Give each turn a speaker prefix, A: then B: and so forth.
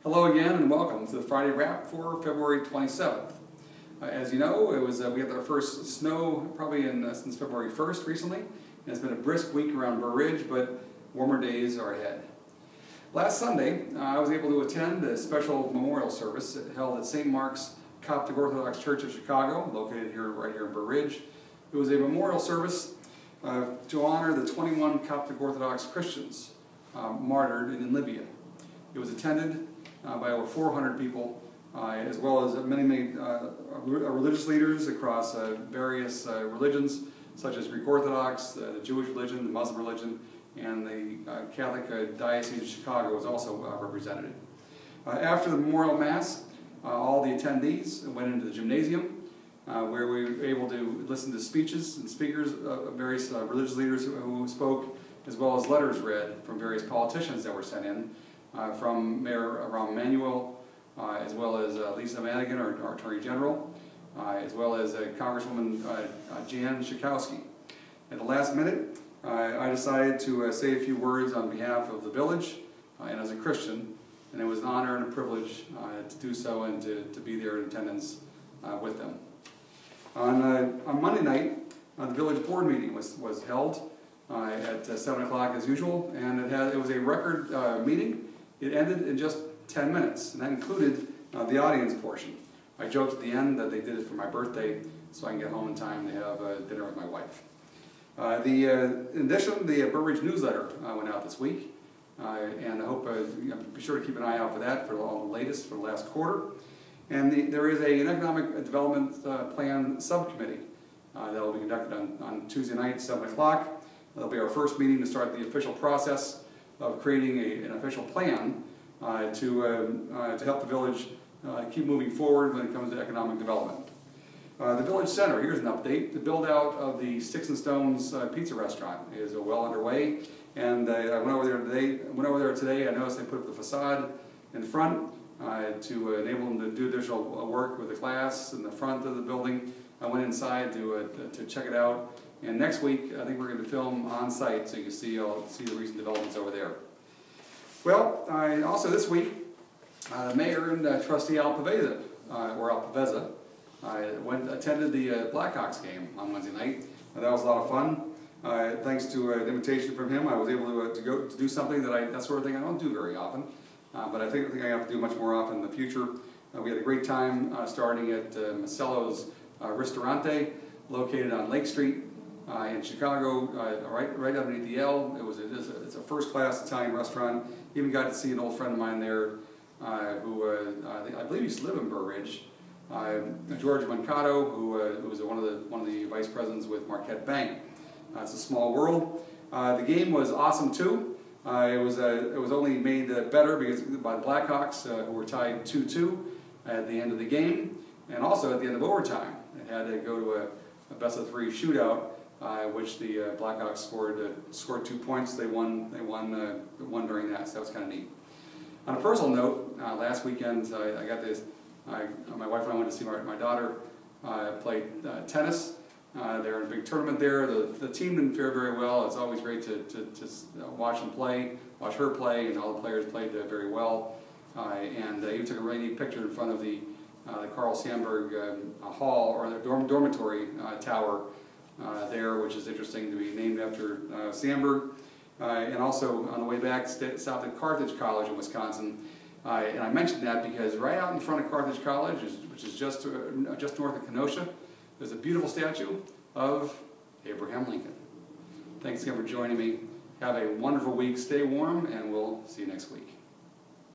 A: Hello again and welcome to the Friday Wrap for February 27th. As you know, we had our first snow probably since February 1st recently, and it's been a brisk week around Burr Ridge, but warmer days are ahead. Last Sunday, I was able to attend a special memorial service held at St. Mark's Coptic Orthodox Church of Chicago, located right here in Burr Ridge. It was a memorial service to honor the 21 Coptic Orthodox Christians martyred in Libya. It was attended by over 400 people, as well as many religious leaders across various religions, such as Greek Orthodox, the Jewish religion, the Muslim religion, and the Catholic Diocese of Chicago was also represented. After the memorial mass, all the attendees went into the gymnasium, where we were able to listen to speeches and speakers of various religious leaders who spoke, as well as letters read from various politicians that were sent in, from Mayor Rahm Emanuel, as well as Lisa Madigan, our Attorney General, as well as Congresswoman Jan Schakowsky. At the last minute, I decided to say a few words on behalf of the village and as a Christian, and it was an honor and a privilege to do so and to be there in attendance with them. On Monday night, the village board meeting was held at 7 o'clock as usual, and it was a record meeting. It ended in just 10 minutes, and that included the audience portion. I joked at the end that they did it for my birthday, so I can get home in time to have dinner with my wife. In addition, the Burr Ridge newsletter went out this week, and I hope be sure to keep an eye out for that for all the latest for the last quarter. And there is an economic development plan subcommittee that will be conducted on Tuesday night, 7 o'clock. That'll be our first meeting to start the official process of creating an official plan to help the village keep moving forward when it comes to economic development. The Village Center, here's an update. The build out of the Sticks and Stones pizza restaurant is well underway, and I went over there today. I noticed they put up the facade in front to enable them to do additional work with the glass in the front of the building. I went inside to check it out, and next week I think we're going to film on site so you can see the recent developments over there. Well, also this week, the mayor and trustee Alpaveza attended the Blackhawks game on Wednesday night. That was a lot of fun. Thanks to an invitation from him, I was able to go to do something that sort of thing I don't do very often, but I think I have to do much more often in the future. We had a great time starting at Marcello's Ristorante, located on Lake Street in Chicago, right underneath the L. It's a first-class Italian restaurant. Even got to see an old friend of mine there, who I believe used to live in Burr Ridge, George Mancato, who was one of the vice presidents with Marquette Bank. It's a small world. The game was awesome too. It was only made better by the Blackhawks, who were tied 2-2 at the end of the game, and also at the end of overtime. It had to go to a best-of-3 shootout, which the Blackhawks scored 2 points. They won during that, so that was kind of neat. On a personal note, last weekend I got this. My wife and I went to see my daughter play tennis. They're in a big tournament there. The team didn't fare very well. It's always great to watch them play, watch her play, and all the players played very well. And you took a really neat picture in front of the Carl Sandburg Hall, or the dormitory tower there, which is interesting to be named after Sandburg. And also on the way back, stopped at Carthage College in Wisconsin. And I mentioned that because right out in front of Carthage College, which is just north of Kenosha, there's a beautiful statue of Abraham Lincoln. Thanks again for joining me. Have a wonderful week. Stay warm, and we'll see you next week.